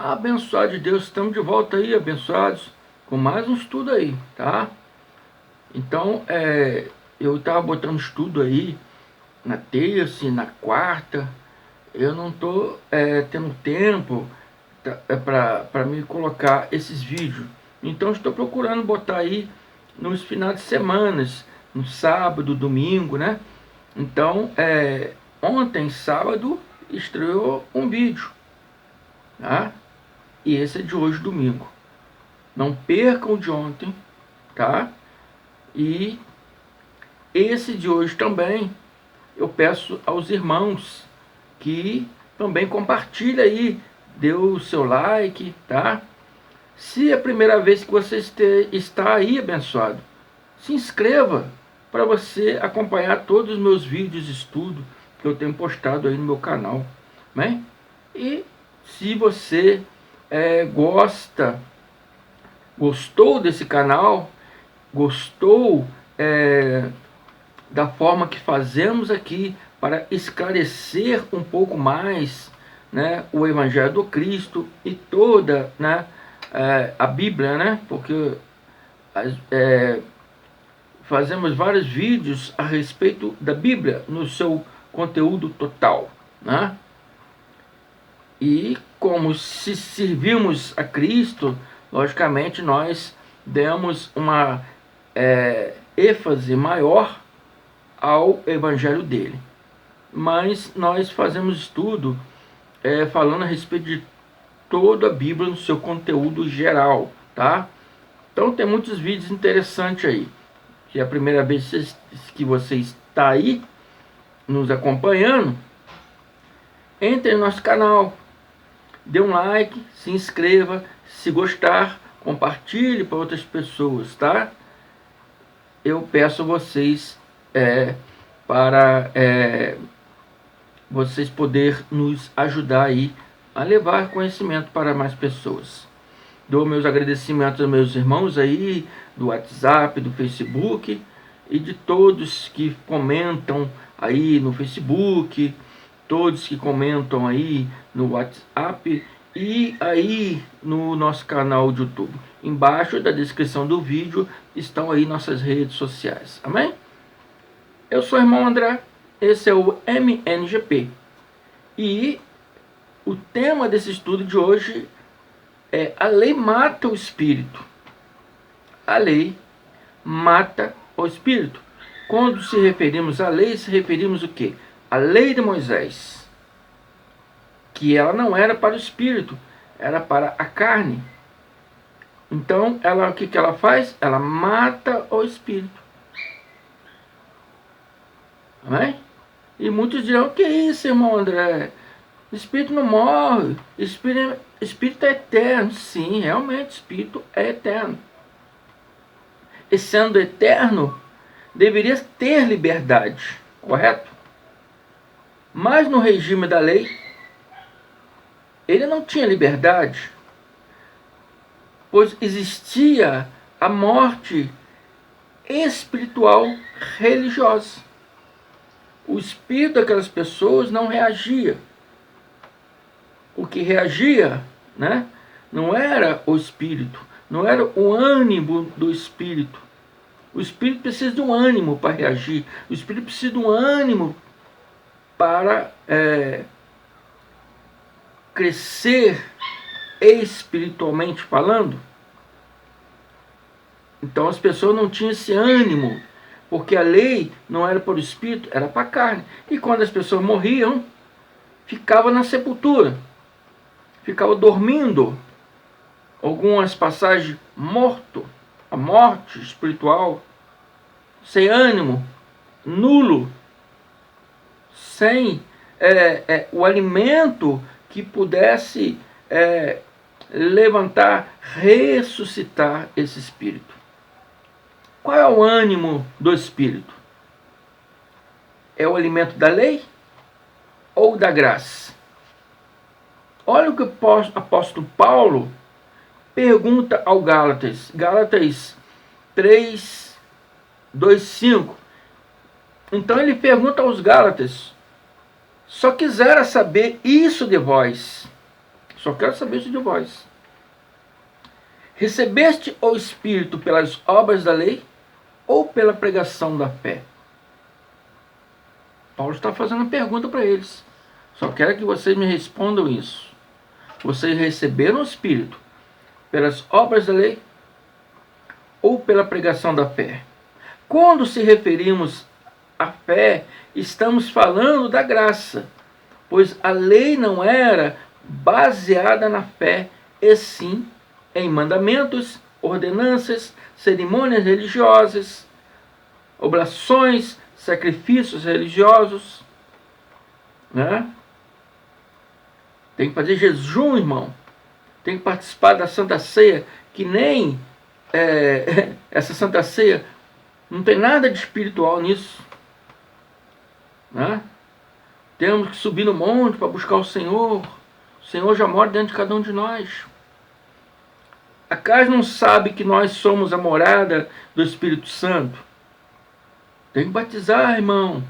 Abençoado de Deus, estamos de volta aí, abençoados, com mais um estudo aí, tá? Então, eu estava botando estudo aí na terça e na quarta. Eu não estou tendo tempo para me colocar esses vídeos. Então, estou procurando botar aí nos finais de semana, no sábado, domingo, né? Então, ontem, sábado, estreou um vídeo, tá? E esse é de hoje, domingo. Não percam o de ontem, tá? E esse de hoje também, eu peço aos irmãos que também compartilhem aí, dê o seu like, tá? Se é a primeira vez que você está aí, abençoado, se inscreva para você acompanhar todos os meus vídeos de estudo que eu tenho postado aí no meu canal, né? E se você gostou desse canal, gostou da forma que fazemos aqui para esclarecer um pouco mais, né, o Evangelho do Cristo e toda, né, a Bíblia, né, porque fazemos vários vídeos a respeito da Bíblia no seu conteúdo total, né? E como se servimos a Cristo, logicamente nós demos uma ênfase maior ao Evangelho dele. Mas nós fazemos estudo falando a respeito de toda a Bíblia no seu conteúdo geral, tá? Então tem muitos vídeos interessantes aí. Se é a primeira vez que você está aí nos acompanhando, entre no nosso canal, dê um like, se inscreva, se gostar, compartilhe para outras pessoas, tá? Eu peço a vocês para vocês poderem nos ajudar aí a levar conhecimento para mais pessoas. Dou meus agradecimentos aos meus irmãos aí do WhatsApp, do Facebook e de todos que comentam aí no Facebook, todos que comentam aí no WhatsApp e aí no nosso canal do YouTube. Embaixo da descrição do vídeo estão aí nossas redes sociais. Amém? Eu sou o irmão André, esse é o MNGP. E o tema desse estudo de hoje é: a lei mata o espírito. A lei mata o espírito. Quando se referimos à lei, se referimos o quê? A lei de Moisés, que ela não era para o espírito, era para a carne. Então, o que ela faz? Ela mata o espírito. Amém? E muitos dirão: que isso, irmão André? O espírito não morre, espírito é eterno. Sim, realmente, espírito é eterno. E sendo eterno, deveria ter liberdade, correto? Mas no regime da lei, ele não tinha liberdade, pois existia a morte espiritual religiosa. O espírito daquelas pessoas não reagia. O que reagia, né, não era o espírito, não era o ânimo do espírito. O espírito precisa de um ânimo para reagir. O espírito precisa de um ânimo para crescer espiritualmente falando. Então as pessoas não tinham esse ânimo, porque a lei não era para o espírito, era para a carne. E quando as pessoas morriam, ficava na sepultura, ficava dormindo. Algumas passagens morto, a morte espiritual, sem ânimo, nulo, sem o alimento que pudesse levantar, ressuscitar esse espírito. Qual é o ânimo do espírito? É o alimento da lei ou da graça? Olha o que o apóstolo Paulo pergunta ao Gálatas. Gálatas 3, 2, 5. Então ele pergunta aos Gálatas: só quisera saber isso de vós. Só quero saber isso de vós. Recebeste o Espírito pelas obras da lei ou pela pregação da fé? Paulo está fazendo uma pergunta para eles. Só quero que vocês me respondam isso. Vocês receberam o Espírito pelas obras da lei ou pela pregação da fé? Quando se referimos à fé, estamos falando da graça, pois a lei não era baseada na fé, e sim em mandamentos, ordenanças, cerimônias religiosas, oblações, sacrifícios religiosos, né? Tem que fazer jejum, irmão. Tem que participar da Santa Ceia, que nem essa Santa Ceia não tem nada de espiritual nisso, né? Temos que subir no monte para buscar o Senhor. O Senhor já mora dentro de cada um de nós. Acaso não sabe que nós somos a morada do Espírito Santo? Tem que batizar, irmão.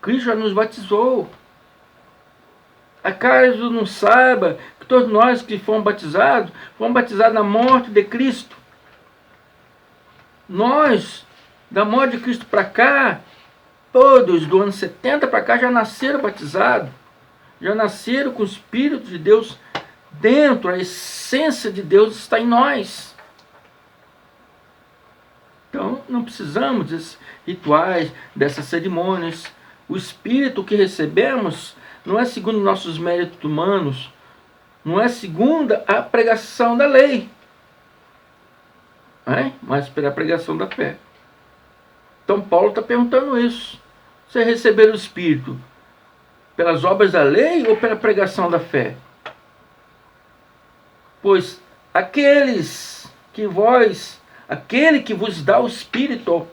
Cristo já nos batizou. Acaso não saiba que todos nós que fomos batizados na morte de Cristo? Nós, da morte de Cristo para cá, todos do ano 70 para cá já nasceram batizados. Já nasceram com o Espírito de Deus dentro, a essência de Deus está em nós. Então, não precisamos desses rituais, dessas cerimônias. O Espírito que recebemos não é segundo nossos méritos humanos, não é segundo a pregação da lei, mas pela pregação da fé. Então, Paulo está perguntando isso. Você receber o Espírito pelas obras da lei ou pela pregação da fé? Pois aquele que vos dá o Espírito,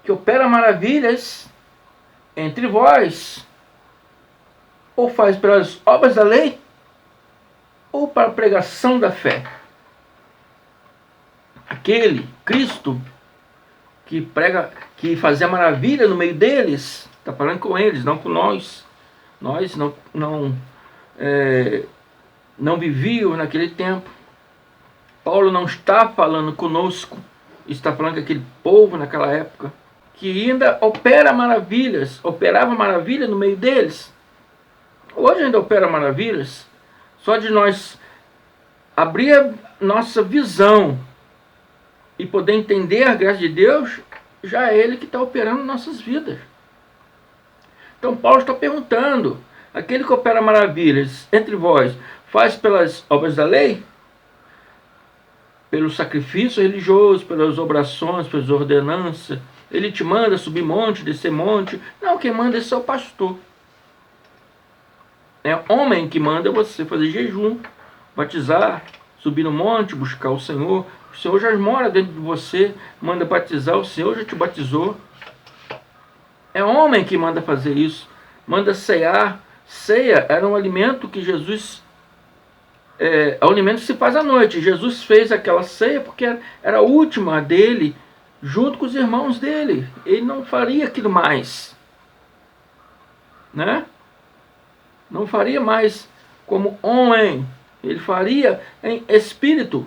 que opera maravilhas entre vós, ou faz pelas obras da lei, ou para a pregação da fé. Aquele, Cristo, que fazia maravilha no meio deles, está falando com eles, não com nós. Nós não vivíamos naquele tempo. Paulo não está falando conosco, está falando com aquele povo naquela época, que ainda operava maravilha no meio deles. Hoje ainda opera maravilhas. Só de nós abrir a nossa visão e poder entender a graça de Deus, já é Ele que está operando nossas vidas. Então Paulo está perguntando, aquele que opera maravilhas entre vós, faz pelas obras da lei? Pelo sacrifício religioso, pelas orações, pelas ordenanças? Ele te manda subir monte, descer monte? Não, quem manda é seu pastor. É homem que manda você fazer jejum, batizar, subir no monte, buscar o Senhor. O Senhor já mora dentro de você, manda batizar, o Senhor já te batizou. É homem que manda fazer isso, manda cear. Ceia era um alimento que Jesus... o alimento se faz à noite. Jesus fez aquela ceia porque era a última dele, junto com os irmãos dele. Ele não faria aquilo mais, né? Não faria mais como homem, ele faria em espírito.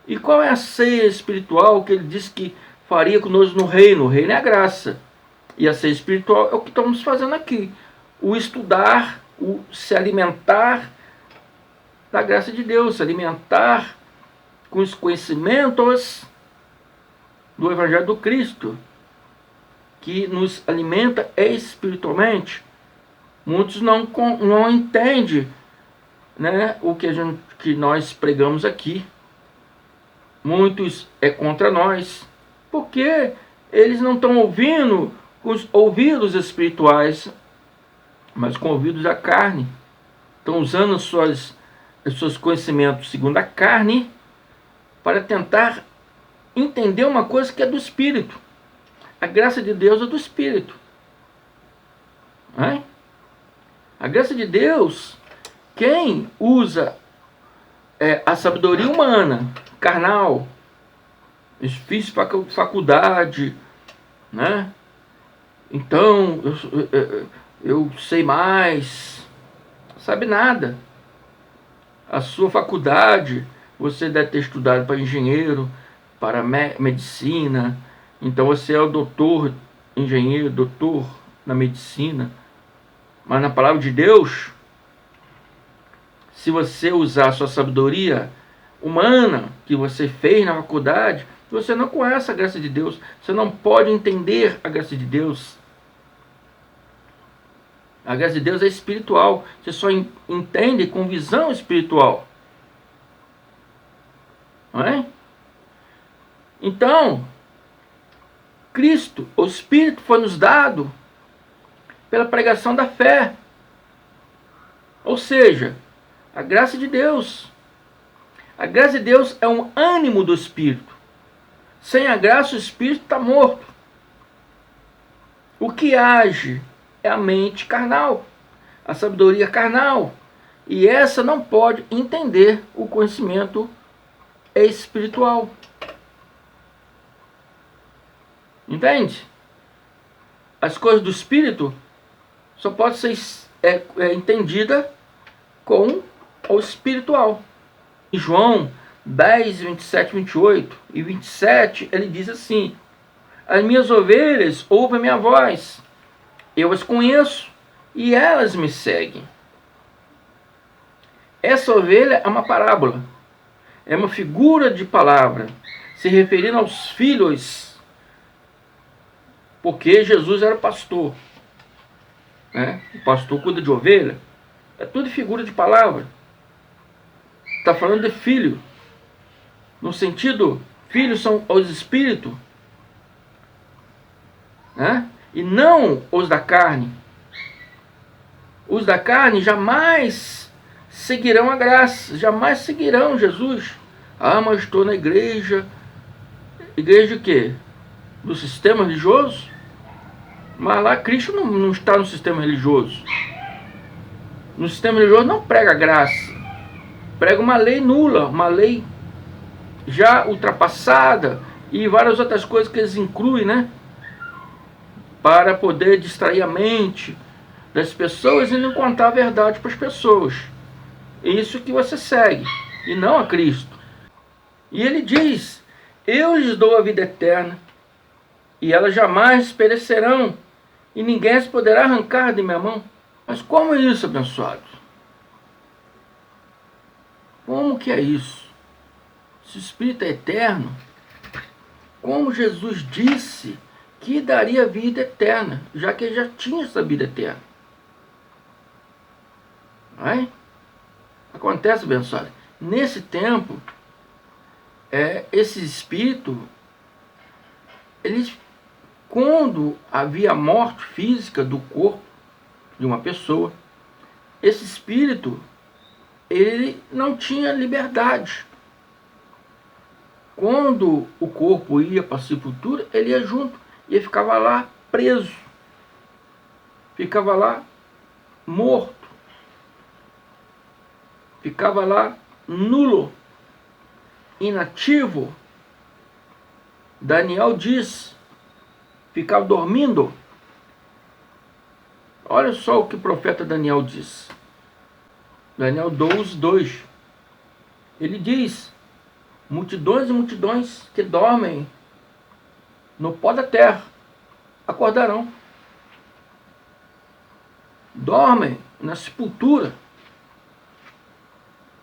E qual é a ceia espiritual que ele disse que faria conosco no reino? O reino é a graça. E a ceia espiritual é o que estamos fazendo aqui. O estudar, o se alimentar da graça de Deus, se alimentar com os conhecimentos do Evangelho do Cristo, que nos alimenta espiritualmente. Muitos não entendem, né, o que nós pregamos aqui. Muitos é contra nós, porque eles não estão ouvindo com os ouvidos espirituais, mas com ouvidos da carne. Estão usando os seus conhecimentos segundo a carne para tentar entender uma coisa que é do Espírito. A graça de Deus é do Espírito. A graça de Deus, quem usa a sabedoria humana, carnal, fiz faculdade, né? Então eu sei mais, sabe nada. A sua faculdade, você deve ter estudado para engenheiro, para medicina. Então você é o doutor, engenheiro, doutor na medicina. Mas na palavra de Deus, se você usar a sua sabedoria humana que você fez na faculdade, você não conhece a graça de Deus. Você não pode entender a graça de Deus. A graça de Deus é espiritual. Você só entende com visão espiritual. Não é? Então, Cristo, o Espírito, foi nos dado pela pregação da fé. Ou seja, a graça de Deus. A graça de Deus é um ânimo do Espírito. Sem a graça, o Espírito está morto. O que age é a mente carnal, a sabedoria carnal. E essa não pode entender o conhecimento espiritual. Entende? As coisas do Espírito só podem ser entendida com o espiritual. Em João 10, 27, 28 e 27, ele diz assim: as minhas ovelhas ouvem a minha voz, eu as conheço e elas me seguem. Essa ovelha é uma parábola, é uma figura de palavra, se referindo aos filhos, porque Jesus era pastor, né? O pastor cuida de ovelha, é tudo figura de palavra. Está falando de filho, no sentido, filhos são os espíritos, né? E não os da carne. Os da carne jamais seguirão a graça, jamais seguirão Jesus. Ah, mas estou na igreja. Igreja de quê? Do sistema religioso? Mas lá Cristo não está no sistema religioso. No sistema religioso não prega graça. Prega uma lei nula, uma lei já ultrapassada e várias outras coisas que eles incluem, né? Para poder distrair a mente das pessoas e não contar a verdade para as pessoas. Isso que você segue, e não a Cristo. E ele diz: eu lhes dou a vida eterna, e elas jamais perecerão, e ninguém as poderá arrancar de minha mão. Mas como é isso, abençoado? Como que é isso? Se o Espírito é eterno, como Jesus disse que daria vida eterna, já que ele já tinha essa vida eterna. Não é? Acontece, abençoado, nesse tempo, esse Espírito, eles, quando havia morte física do corpo de uma pessoa, esse Espírito, ele não tinha liberdade. Quando o corpo ia para a sepultura, ele ia junto e ficava lá preso, ficava lá morto, ficava lá nulo, inativo. Daniel diz, ficava dormindo. Olha só o que o profeta Daniel diz. Daniel 12, 2. Ele diz: multidões e multidões que dormem no pó da terra acordarão. Dormem na sepultura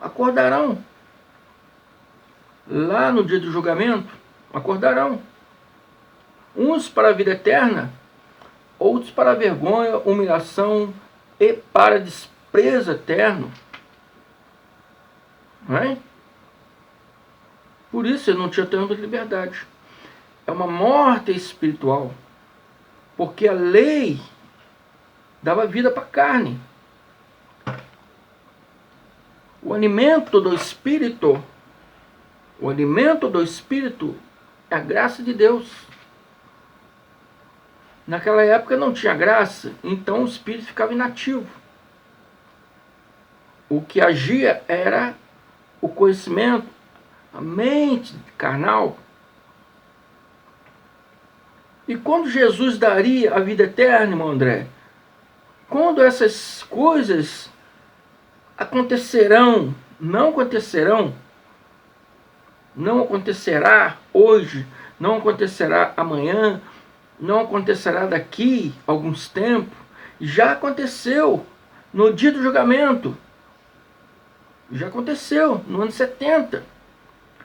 acordarão. Lá no dia do julgamento acordarão. Uns para a vida eterna, outros para a vergonha, humilhação e para desprezo eterno. Não é? Por isso ele não tinha tanto de liberdade. É uma morte espiritual. Porque a lei dava vida para a carne. O alimento do Espírito, é a graça de Deus. Naquela época não tinha graça, então o Espírito ficava inativo. O que agia era o conhecimento, a mente carnal. E quando Jesus daria a vida eterna, irmão André? Quando essas coisas acontecerão não acontecerão, não acontecerá hoje, não acontecerá amanhã, não acontecerá daqui a alguns tempos. Já aconteceu no dia do julgamento. Já aconteceu no ano 70,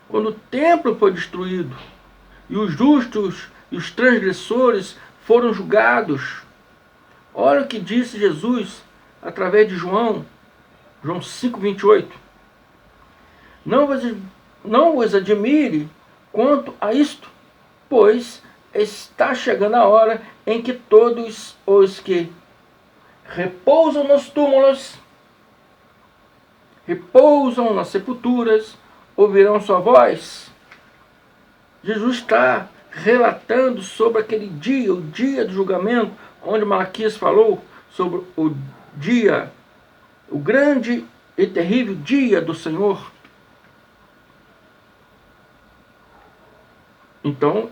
quando o templo foi destruído e os justos e os transgressores foram julgados. Olha o que disse Jesus através de João 5,28. Não vos admire quanto a isto, pois está chegando a hora em que todos os que repousam nos túmulos, repousam nas sepulturas, ouvirão sua voz. Jesus está relatando sobre aquele dia, o dia do julgamento, onde Malaquias falou sobre o dia, o grande e terrível dia do Senhor. Então,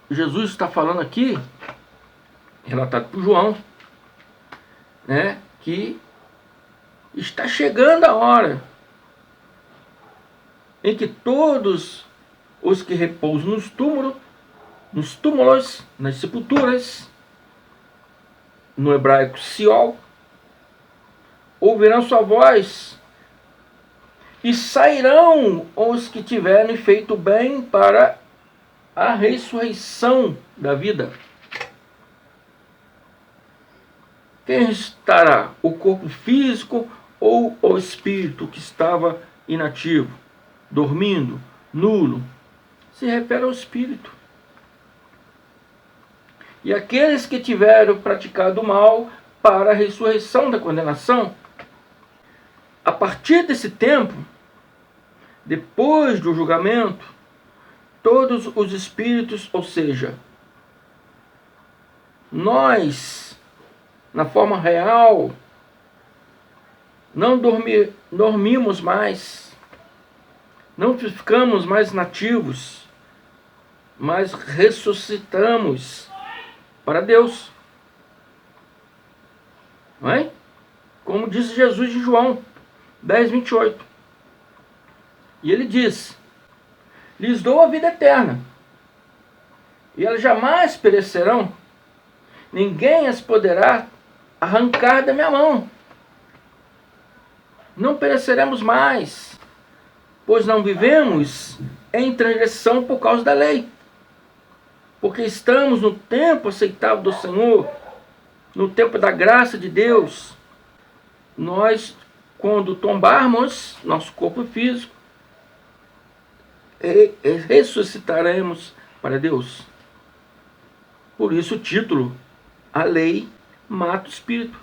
Jesus está falando aqui, relatado por João, né, que está chegando a hora em que todos os que repousam nos túmulos, nas sepulturas, no hebraico Siol, ouvirão sua voz, e sairão os que tiverem feito bem para a ressurreição da vida. Quem estará? O corpo físico ou o espírito que estava inativo, dormindo, nulo? Se refere ao espírito. E aqueles que tiveram praticado o mal para a ressurreição da condenação. A partir desse tempo, depois do julgamento, todos os espíritos, ou seja, nós, na forma real, não dormimos mais, não ficamos mais nativos, mas ressuscitamos para Deus. Não é? Como disse Jesus em João 10,28. E ele diz: lhes dou a vida eterna, e elas jamais perecerão, ninguém as poderá arrancar da minha mão. Não pereceremos mais, pois não vivemos em transgressão por causa da lei, porque estamos no tempo aceitável do Senhor, no tempo da graça de Deus. Nós, quando tombarmos nosso corpo físico, ressuscitaremos para Deus. Por isso o título: a lei mata o espírito.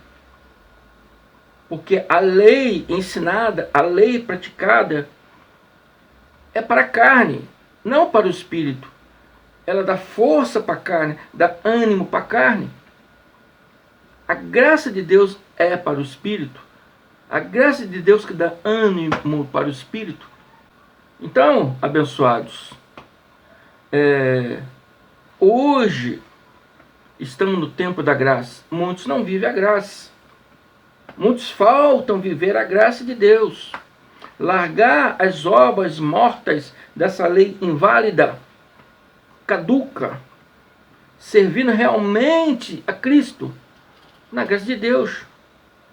Porque a lei ensinada, a lei praticada, é para a carne, não para o espírito. Ela dá força para a carne, dá ânimo para a carne. A graça de Deus é para o espírito. A graça de Deus que dá ânimo para o espírito. Então, abençoados, hoje estamos no tempo da graça. Muitos não vivem a graça. Muitos faltam viver a graça de Deus. Largar as obras mortas dessa lei inválida, caduca, servindo realmente a Cristo, na graça de Deus.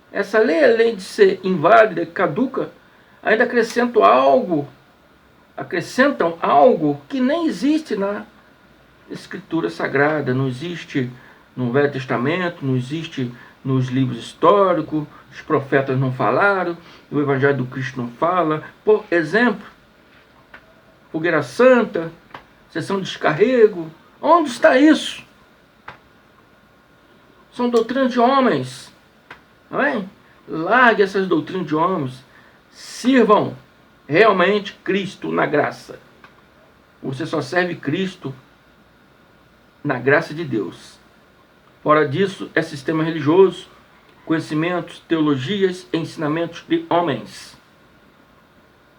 Essa lei, além de ser inválida, caduca, ainda acrescentam algo que nem existe na Escritura Sagrada, não existe no Velho Testamento, não existe nos livros históricos, os profetas não falaram, o Evangelho do Cristo não fala. Por exemplo, fogueira santa, sessão de descarrego. Onde está isso? São doutrinas de homens. Não é? Largue essas doutrinas de homens. Sirvam realmente Cristo na graça. Você só serve Cristo na graça de Deus. Fora disso, é sistema religioso, conhecimentos, teologias, ensinamentos de homens.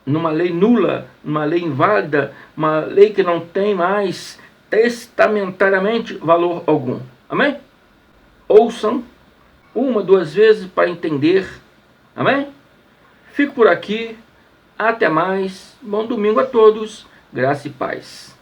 Numa lei nula, numa lei inválida, uma lei que não tem mais testamentariamente valor algum. Amém? Ouçam uma, duas vezes para entender. Amém? Fico por aqui. Até mais. Bom domingo a todos. Graça e paz.